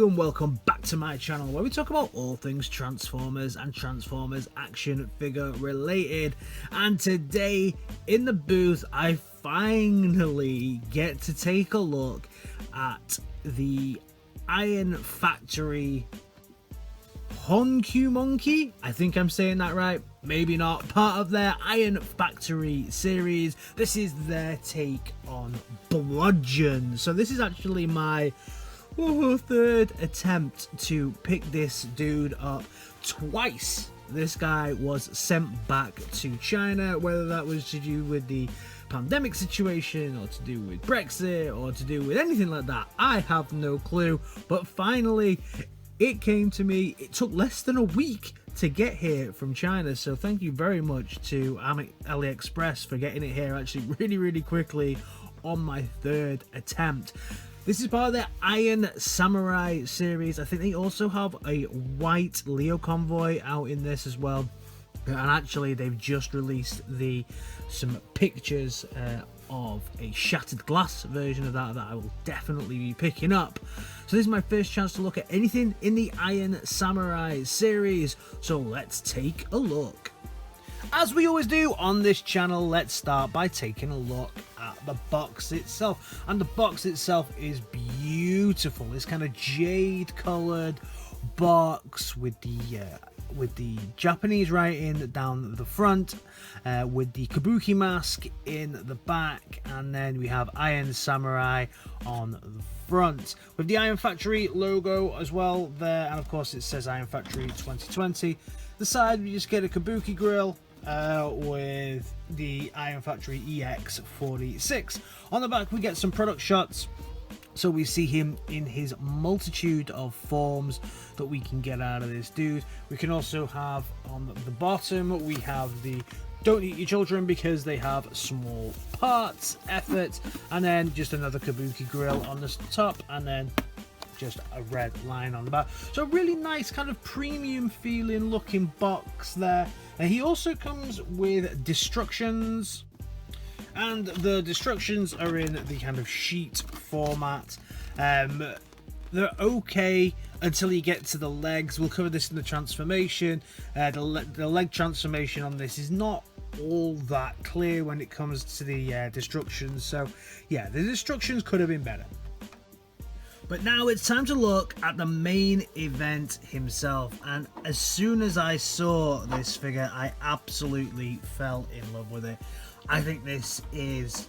and welcome back to my channel where we talk about all things Transformers and Transformers action figure related. And today in the booth I finally get to take a look at the Iron Factory Honekumoki, I think I'm saying that right, maybe not, part of their Iron Factory series. This is their take on Bludgeon. So this is actually my third attempt to pick this dude up. Twice this guy was sent back to China, whether that was to do with the pandemic situation or to do with Brexit or to do with anything like that. I have no clue, but finally it came to me. It took less than a week to get here from China, so thank you very much to AliExpress for getting it here actually really quickly on my third attempt. This is part of their Iron Samurai series. I think they also have a white Leo convoy out in this as well. And actually they've just released some pictures of a shattered glass version of that I will definitely be picking up. So this is my first chance to look at anything in the Iron Samurai series, so let's take a look. As we always do on this channel, let's start by taking a look at the box itself. And the box itself is beautiful. This kind of jade coloured box with the Japanese writing down the front, with the Kabuki mask in the back, and then we have Iron Samurai on the front with the Iron Factory logo as well there, and of course it says Iron Factory 2020. The side we just get a Kabuki grill with the Iron Factory EX46. On the back we get some product shots, so we see him in his multitude of forms that we can get out of this dude. We can also have on the bottom, we have the don't eat your children because they have small parts effort, and then just another Kabuki grill on the top, and then just a red line on the back. So really nice kind of premium feeling looking box there. And he also comes with destructions, and the destructions are in the kind of sheet format. They're okay until you get to the legs. We'll cover this in the transformation. The leg transformation on this is not all that clear when it comes to the destructions. So yeah, the destructions could have been better. But now it's time to look at the main event himself, and as soon as I saw this figure I absolutely fell in love with it. I think this is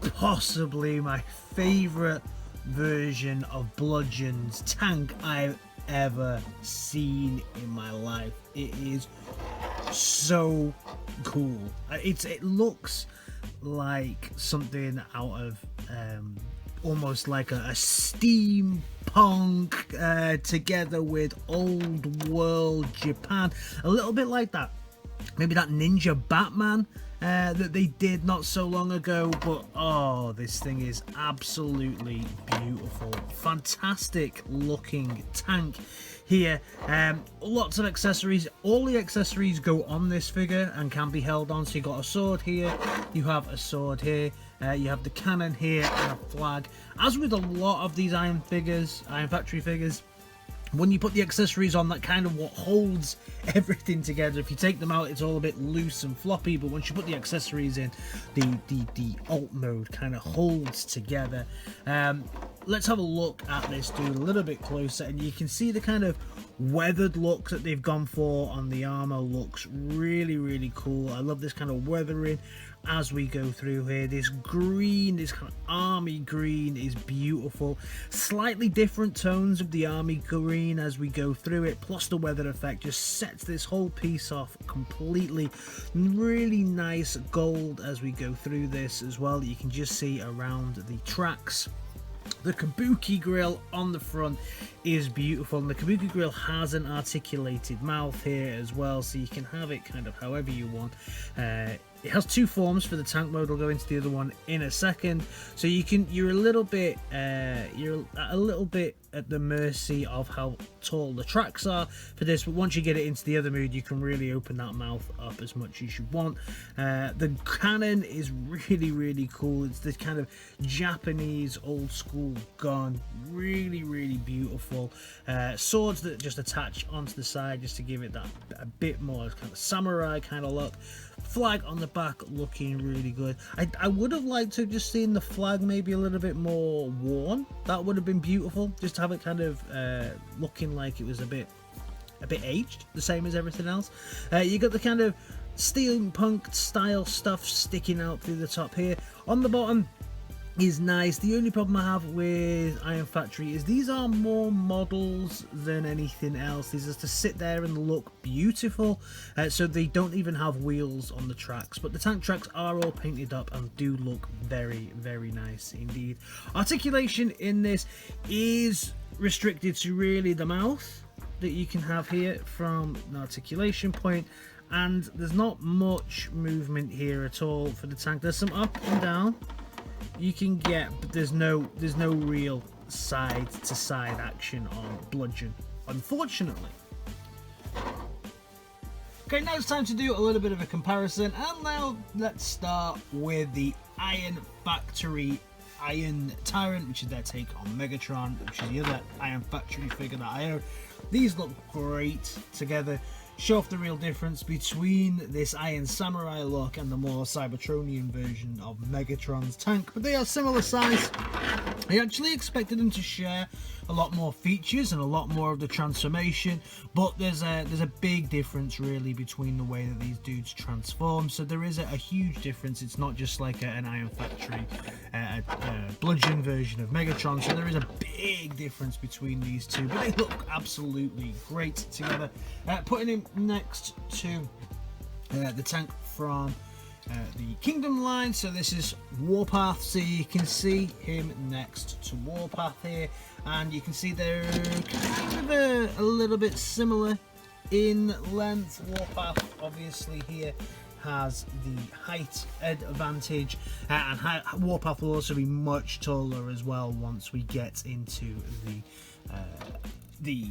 possibly my favourite version of Bludgeon's tank I've ever seen in my life. It is so cool. It looks like something out of almost like a steampunk together with old world Japan, a little bit like that, maybe that Ninja Batman that they did not so long ago. But oh, this thing is absolutely beautiful, fantastic looking tank here. Lots of accessories. All the accessories go on this figure and can be held on. So you got a sword here, you have a sword here, you have the cannon here and a flag. As with a lot of these Iron Factory figures, when you put the accessories on, that kind of what holds everything together. If you take them out, it's all a bit loose and floppy, but once you put the accessories in, the alt mode kind of holds together. Let's have a look at this dude a little bit closer, and you can see the kind of weathered look that they've gone for on the armor. Looks really cool. I love this kind of weathering as we go through here. This green, this kind of army green is beautiful. Slightly different tones of the army green as we go through it, plus the weather effect just sets this whole piece off completely. Really nice gold as we go through this as well. You can just see around the tracks. The Kabuki grill on the front is beautiful, and the Kabuki grill has an articulated mouth here as well, so you can have it kind of however you want It has two forms for the tank mode. We'll go into the other one in a second. So you're a little bit at the mercy of how tall the tracks are for this, but once you get it into the other mode, you can really open that mouth up as much as you want. The cannon is really cool. It's this kind of Japanese old school gun, really beautiful. Swords that just attach onto the side just to give it that a bit more kind of samurai kind of look. Flag on the back looking really good. I would have liked to have just seen the flag maybe a little bit more worn. That would have been beautiful, just to have it kind of looking like it was a bit aged, the same as everything else. You got the kind of steampunk style stuff sticking out through the top here. On the bottom is nice. The only problem I have with Iron Factory is these are more models than anything else. These are to sit there and look beautiful, so they don't even have wheels on the tracks, but the tank tracks are all painted up and do look very nice indeed. Articulation in this is restricted to really the mouth that you can have here from an articulation point, and there's not much movement here at all for the tank. There's some up and down you can get, but there's no real side to side action on Bludgeon, unfortunately. Okay, now it's time to do a little bit of a comparison, and now let's start with the Iron Factory Iron Tyrant, which is their take on Megatron, which is the other Iron Factory figure that I own. These look great together, show off the real difference between this Iron Samurai look and the more Cybertronian version of Megatron's tank, but they are similar size. I actually expected them to share a lot more features and a lot more of the transformation, but there's a big difference really between the way that these dudes transform. So there is a huge difference. It's not just like an Iron Factory Bludgeon version of Megatron, so there is a big difference between these two, but they look absolutely great together. Putting him next to the tank from the Kingdom line, so this is Warpath, so you can see him next to Warpath here, and you can see they're kind of a little bit similar in length. Warpath obviously here has the height advantage, and Warpath will also be much taller as well once we get into the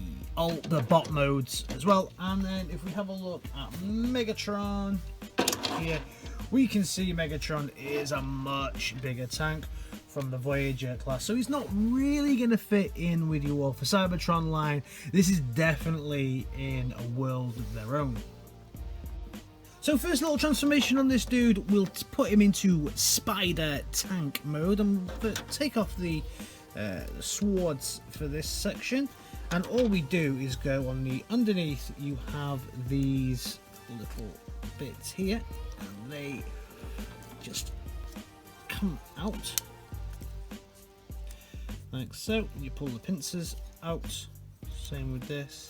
bot modes as well. And then if we have a look at Megatron here, we can see Megatron is a much bigger tank from the Voyager class, so he's not really going to fit in with your War for Cybertron line. This is definitely in a world of their own. So first little transformation on this dude, we'll put him into Spider Tank mode, and take off the swords for this section, and all we do is go on the underneath. You have these little bits here, and they just come out like so. You pull the pincers out, same with this.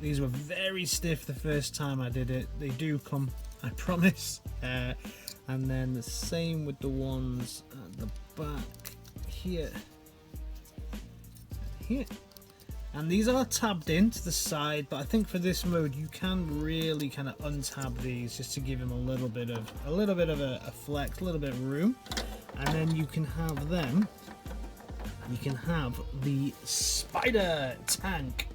These were very stiff the first time I did it. They do come, I promise. And then the same with the ones at the back here, here. And these are tabbed into the side, but I think for this mode you can really kind of untab these just to give him a little bit of a flex, a little bit of room, and then you can have them. You can have the Spider Tank.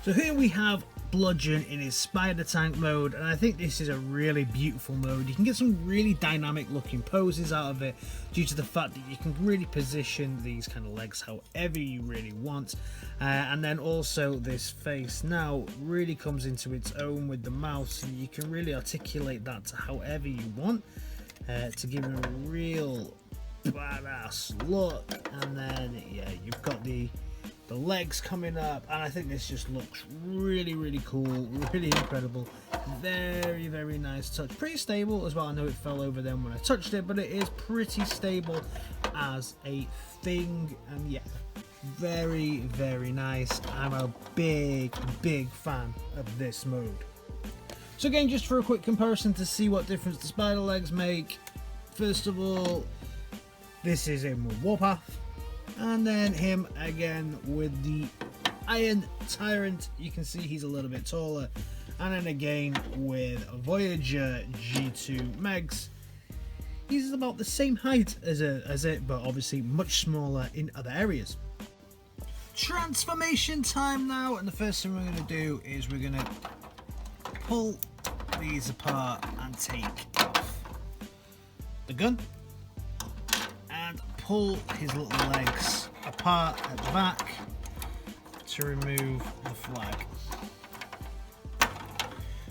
So here we have Bludgeon in his Spider Tank mode, and I think this is a really beautiful mode. You can get some really dynamic looking poses out of it due to the fact that you can really position these kind of legs however you really want, and then also this face now really comes into its own with the mouth, so you can really articulate that to however you want to give him a real badass look. And then yeah, you've got the legs coming up, and I think this just looks really cool, really incredible. Very nice touch, pretty stable as well. I know it fell over then when I touched it, but it is pretty stable as a thing, and yeah, very nice. I'm a big fan of this mode. So again, just for a quick comparison to see what difference the spider legs make, first of all, this is him with Warpath, and then him again with the Iron Tyrant. You can see he's a little bit taller, And then again with Voyager G2 Megs, he's about the same height as it, but obviously much smaller in other areas. Transformation time now, and the first thing we're going to do is we're going to pull these apart and take off the gun and pull his little legs apart at the back to remove the flag.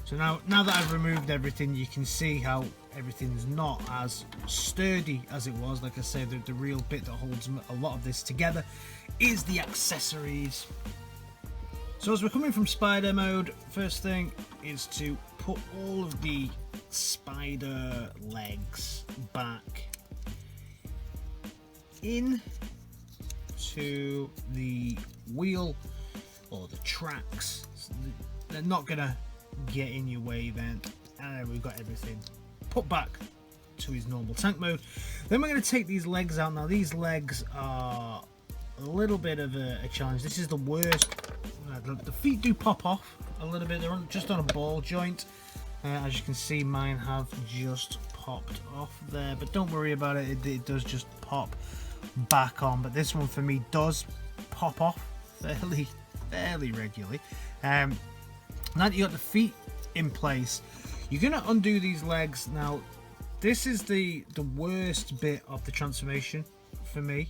So now that I've removed everything, you can see how everything's not as sturdy as it was. Like I said, the real bit that holds a lot of this together is the accessories. So as we're coming from spider mode, first thing is to put all of the spider legs back in to the wheel or the tracks. They're not gonna get in your way then, and then we've got everything put back to his normal tank mode. Then we're going to take these legs out. Now these legs are a little bit of a challenge. This is the worst. The feet do pop off a little bit. They're just on a ball joint. As you can see, mine have just popped off there, but don't worry about it. It does just pop back on, but this one for me does pop off fairly regularly. Now that you got the feet in place, you're going to undo these legs. Now this is the worst bit of the transformation for me,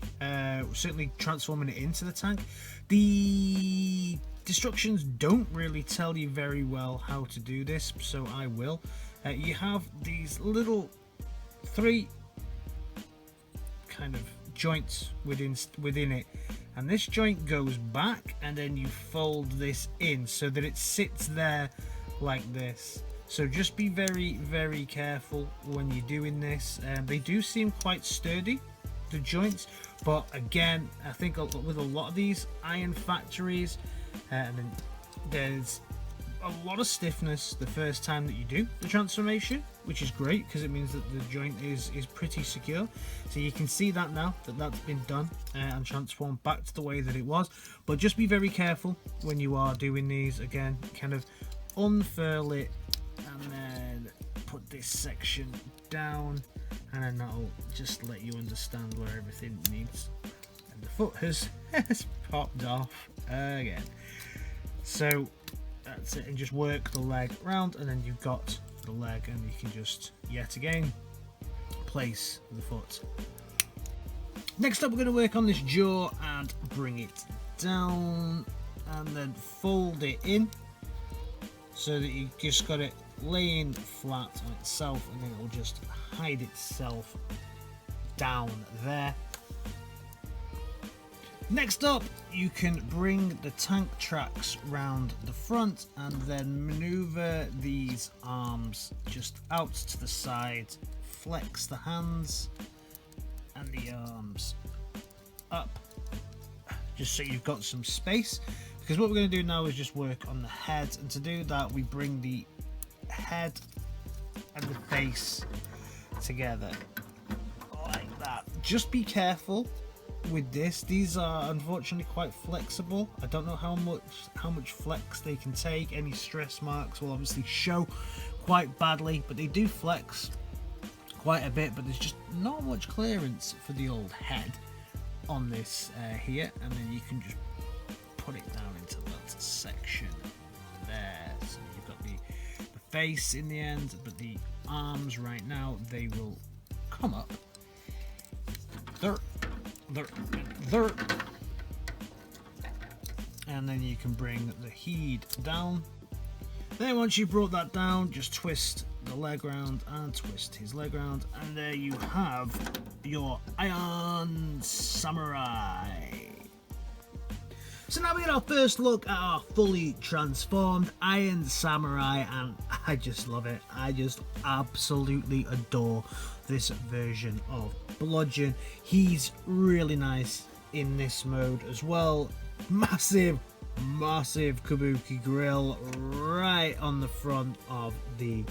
certainly transforming it into the tank. The instructions don't really tell you very well how to do this, so I will. You have these little 3 kind of joints within it, and this joint goes back, and then you fold this in so that it sits there like this. So just be very careful when you're doing this. They do seem quite sturdy, the joints, but again, I think with a lot of these iron factories, and then there's a lot of stiffness the first time that you do the transformation, which is great because it means that the joint is pretty secure. So you can see that now that's been done and transformed back to the way that it was. But just be very careful when you are doing these. Again, kind of unfurl it and then put this section down, and then that'll just let you understand where everything needs. And the foot has popped off again. So that's it, and just work the leg round, and then you've got the leg, and you can just yet again place the foot. Next up, we're going to work on this jaw and bring it down and then fold it in so that you just got it laying flat on itself, and then it will just hide itself down there. Next up, you can bring the tank tracks round the front and then maneuver these arms just out to the side, flex the hands and the arms up just so you've got some space, because what we're going to do now is just work on the head, and to do that we bring the head and the face together like that. Just be careful with this. These are unfortunately quite flexible. I don't know how much flex they can take. Any stress marks will obviously show quite badly, but they do flex quite a bit, but there's just not much clearance for the old head on this here, and then you can just put it down into that section there. So you've got the face in the end, but the arms right now, they will come up there, and then you can bring the head down. Then once you brought that down, just twist the leg round and twist his leg round, and there you have your Iron Samurai. So now we get our first look at our fully transformed Iron Samurai, and I just love it. I just absolutely adore this version of Bludgeon. He's really nice in this mode as well. Massive kabuki grill right on the front of the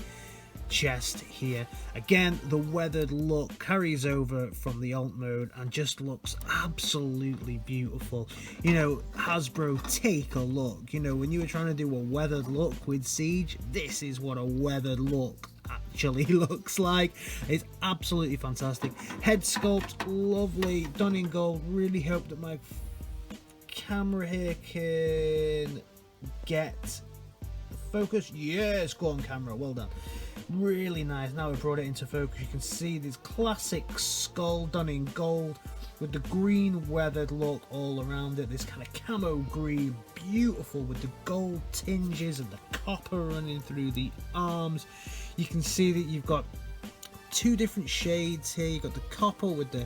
chest here. Again, the weathered look carries over from the alt mode and just looks absolutely beautiful. You know, Hasbro, take a look. You know, when you were trying to do a weathered look with Siege, this is what a weathered look actually looks like. It's absolutely fantastic. Head sculpt, lovely, done in gold. Really hope that my camera here can get focus. Yes, go on camera, well done. Really nice. Now we brought it into focus, you can see this classic skull done in gold with the green weathered look all around it, this kind of camo green, beautiful, with the gold tinges and the copper running through the arms. You can see that you've got two different shades here. You've got the copper with the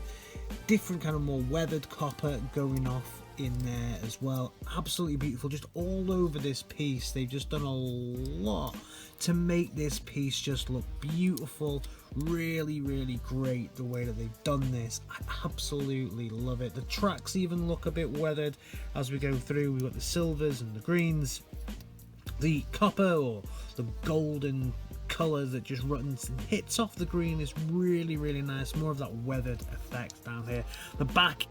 different kind of more weathered copper going off in there as well. Absolutely beautiful, just all over this piece. They've just done a lot to make this piece just look beautiful. Really, really great the way that they've done this. I absolutely love it. The tracks even look a bit weathered as we go through. We've got the silvers and the greens, the copper or the golden color that just runs and hits off the green is really, really nice. More of that weathered effect down here. The back.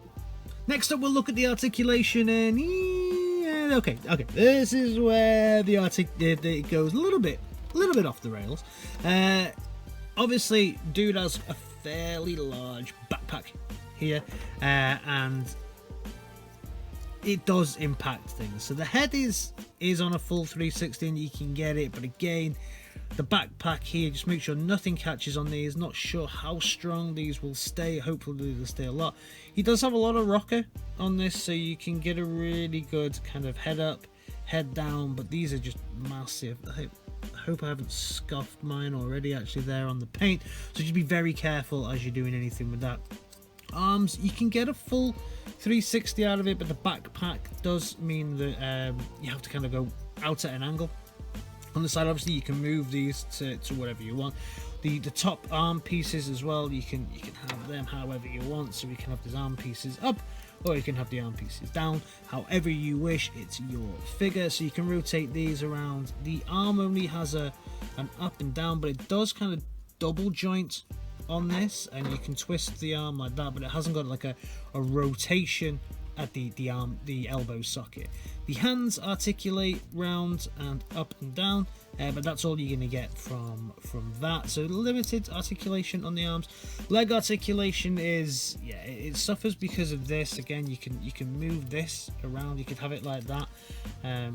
Next up, we'll look at the articulation, and okay, this is where it goes a little bit off the rails. Obviously, dude has a fairly large backpack here, and it does impact things. So the head is on a full 360, and you can get it, but again, the backpack here, just make sure nothing catches on these. Not sure how strong these will stay. Hopefully they'll stay a lot. He does have a lot of rocker on this, so you can get a really good kind of head up, head down, but these are just massive. I hope I haven't scuffed mine already actually there on the paint, so just be very careful as you're doing anything with that. Arms, you can get a full 360 out of it, but the backpack does mean that you have to kind of go out at an angle. On the side, obviously, you can move these to whatever you want. The top arm pieces as well, you can have them however you want. So we can have the arm pieces up, or you can have the arm pieces down, however you wish. It's your figure, so you can rotate these around. The arm only has an up and down, but it does kind of double joint on this, and you can twist the arm like that, but it hasn't got like a rotation at the elbow socket. The hands articulate round and up and down, but that's all you're going to get from that. So limited articulation on the arms. Leg articulation is, yeah, it suffers because of this. Again, you can move this around. You could have it like that,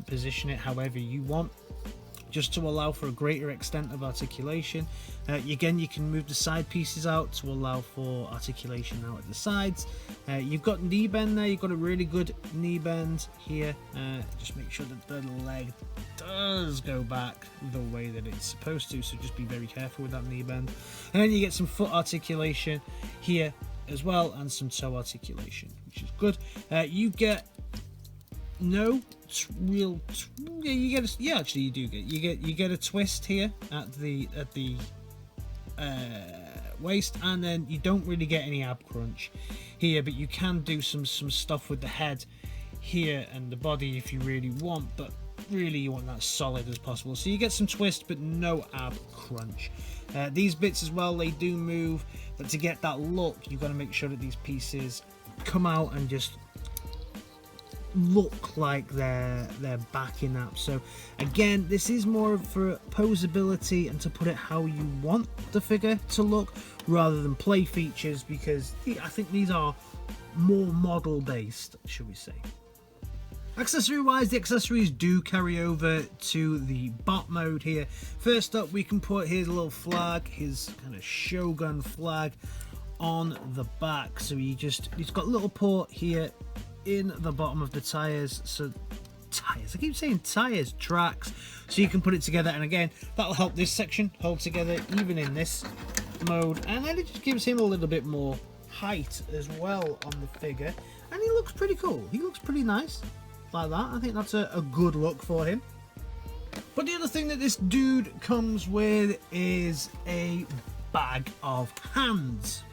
position it however you want, just to allow for a greater extent of articulation. Again, you can move the side pieces out to allow for articulation out at the sides. You've got knee bend there. You've got a really good knee bend here. Just make sure that the leg does go back the way that it's supposed to, so just be very careful with that knee bend. And then you get some foot articulation here as well, and some toe articulation, which is good. You get no real, actually you get a twist here at the waist, and then you don't really get any ab crunch here, but you can do some stuff with the head here and the body if you really want, but really you want that solid as possible. So you get some twist but no ab crunch. These bits as well, they do move, but to get that look you've got to make sure that these pieces come out and just look like they're backing up. So again, this is more for posability and to put it how you want the figure to look rather than play features, because I think these are more model based, should we say. Accessory wise, the accessories do carry over to the bot mode here. First up, we can put his little flag, his kind of Shogun flag on the back. So he's got a little port here in the bottom of the tires, so tires, I keep saying tires, tracks, so you can put it together, and again that'll help this section hold together even in this mode, and then it just gives him a little bit more height as well on the figure, and he looks pretty cool. He looks pretty nice like that. I think that's a good look for him. But the other thing that this dude comes with is a bag of hands.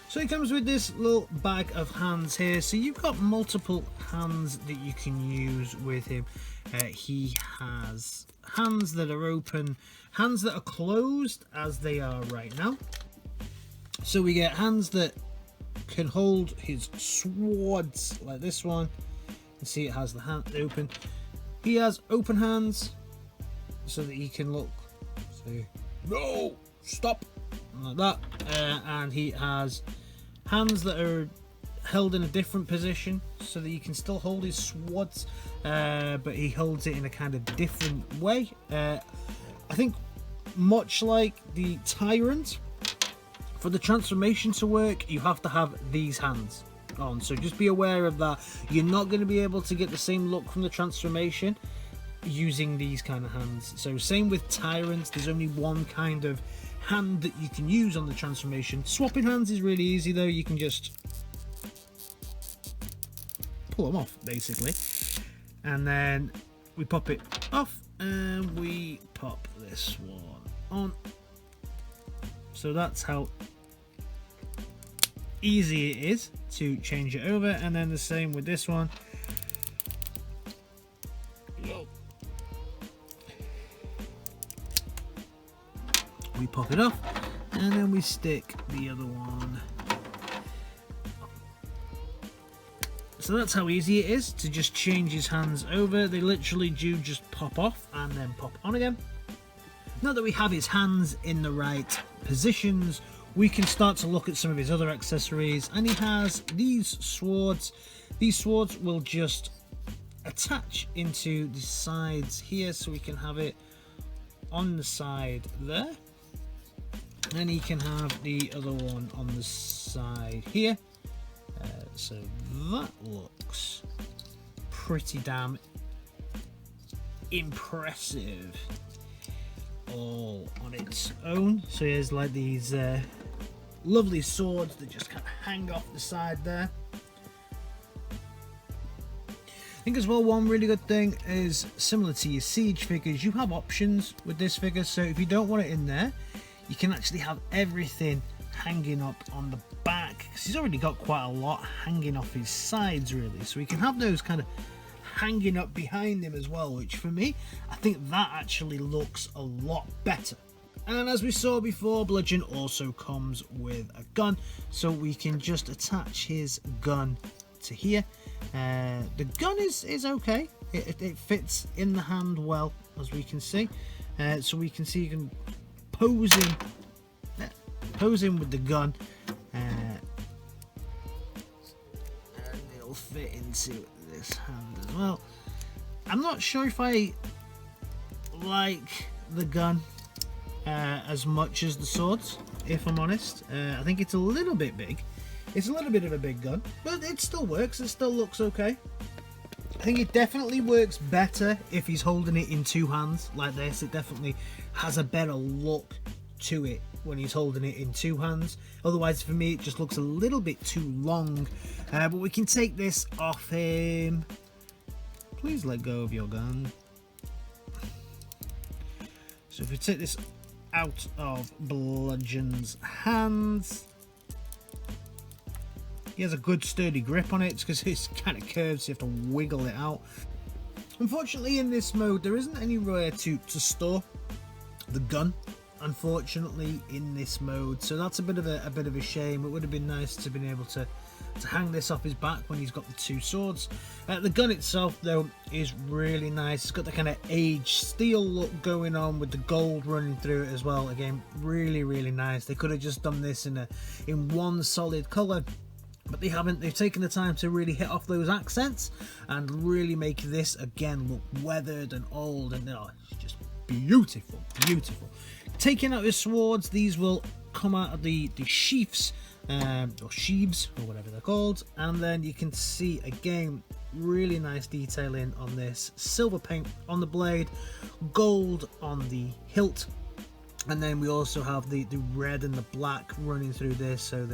So he comes with this little bag of hands here. So you've got multiple hands that you can use with him. He has hands that are open, hands that are closed as they are right now. So we get hands that can hold his swords like this one. You see it has the hand open. He has open hands so that he can look, say, no, stop, like that. And he has hands that are held in a different position so that you can still hold his swords, but he holds it in a kind of different way. I think much like the Tyrant, for the transformation to work, you have to have these hands on. So just be aware of that. You're not going to be able to get the same look from the transformation using these kind of hands. So same with Tyrants, there's only one kind of hand that you can use on the transformation. Swapping hands is really easy though. You can just pull them off basically, and then we pop it off and we pop this one on. So that's how easy it is to change it over. And then the same with this one. We pop it off and then we stick the other one. So that's how easy it is to just change his hands over. They literally do just pop off and then pop on again. Now that we have his hands in the right positions, we can start to look at some of his other accessories. And he has these swords. These swords will just attach into the sides here, so we can have it on the side there. And he can have the other one on the side here. So that looks pretty damn impressive all on its own. So here's like these lovely swords that just kind of hang off the side there. I think as well, one really good thing is, similar to your Siege figures, you have options with this figure. So if you don't want it in there, you can actually have everything hanging up on the back, because he's already got quite a lot hanging off his sides really. So we can have those kind of hanging up behind him as well, which for me, I think that actually looks a lot better. And as we saw before, Bludgeon also comes with a gun, so we can just attach his gun to here. The gun is okay. It fits in the hand well, as we can see. So we can see you can pose in with the gun, and it'll fit into this hand as well. I'm not sure if I like the gun as much as the swords, if I'm honest. I think it's a little bit big. It's a little bit of a big gun, but it still works. It still looks okay. I think it definitely works better if he's holding it in two hands like this. It definitely has a better look to it when he's holding it in two hands. Otherwise, for me, it just looks a little bit too long. But we can take this off him. Please let go of your gun. So if we take this out of Bludgeon's hands, he has a good sturdy grip on it because it's kind of curved, so you have to wiggle it out. Unfortunately, in this mode, there isn't anywhere to store the gun, unfortunately, in this mode, so that's a bit of a shame. It would have been nice to have been able to hang this off his back when he's got the two swords. The gun itself, though, is really nice. It's got the kind of aged steel look going on with the gold running through it as well. Again, really nice. They could have just done this in one solid color, but they haven't. They've taken the time to really hit off those accents and really make this again look weathered and old, and it's just beautiful. Taking out his swords, these will come out of the sheaths, or sheaves, or whatever they're called, and then you can see again really nice detailing on this. Silver paint on the blade, gold on the hilt, and then we also have the red and the black running through this. So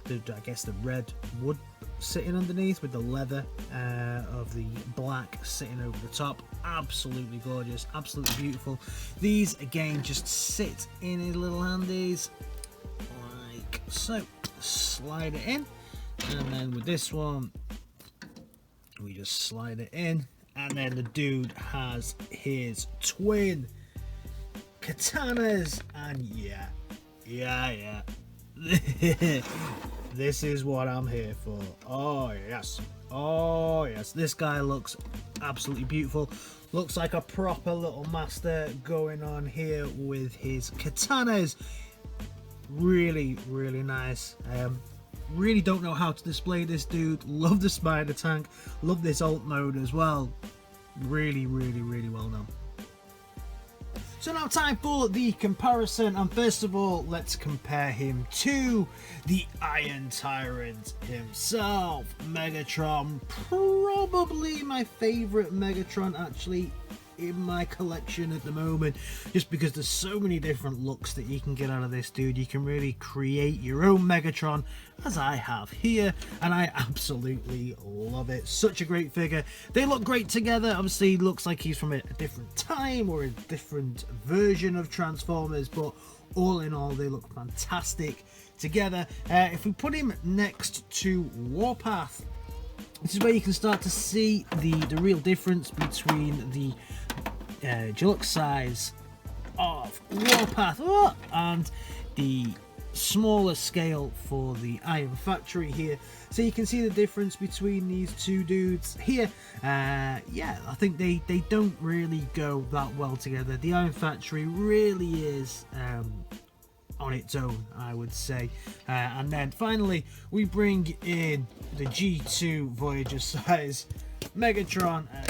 I guess the red wood sitting underneath with the leather of the black sitting over the top. Absolutely gorgeous, absolutely beautiful. These again just sit in his little handies like so. slide it in, and then with this one we just slide it in, and then the dude has his twin katanas, and yeah. This is what I'm here for. Oh yes, this guy looks absolutely beautiful. Looks like a proper little master going on here with his katanas. Really nice. Really don't know how to display this dude. Love the spider tank, love this alt mode as well. Really well done. So now time for the comparison, and first of all let's compare him to the Iron Tyrant himself, Megatron. Probably my favourite Megatron actually in my collection at the moment, just because there's so many different looks that you can get out of this dude. You can really create your own Megatron, as I have here, and I absolutely love it. Such a great figure. They look great together. Obviously looks like he's from a different time or a different version of Transformers, but all in all they look fantastic together. If we put him next to Warpath, this is where you can start to see the real difference between the deluxe size of Warpath and the smaller scale for the Iron Factory here. So you can see the difference between these two dudes here. Yeah, I think they don't really go that well together. The Iron Factory really is on its own, I would say. And then finally we bring in the G2 Voyager size Megatron. Yeah,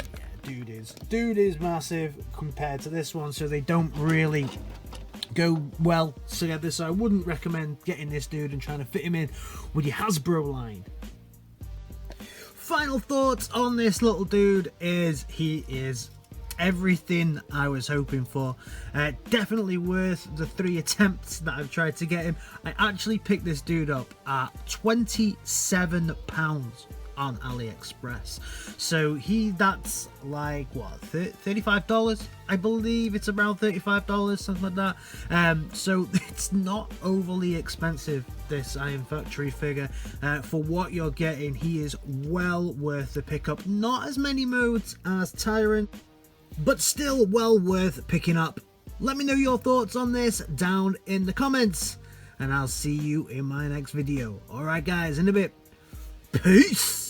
dude is massive compared to this one, so they don't really go well together. So I wouldn't recommend getting this dude and trying to fit him in with your Hasbro line. Final thoughts on this little dude is he is everything I was hoping for. Definitely worth the 3 attempts that I've tried to get him. I actually picked this dude up at £27 on AliExpress, so that's like what, $35? I believe it's around $35, something like that. So it's not overly expensive, this Iron Factory figure. For what you're getting, he is well worth the pickup. Not as many modes as Tyrant, but still well worth picking up. Let me know your thoughts on this down in the comments, and I'll see you in my next video. Alright guys, in a bit. Peace!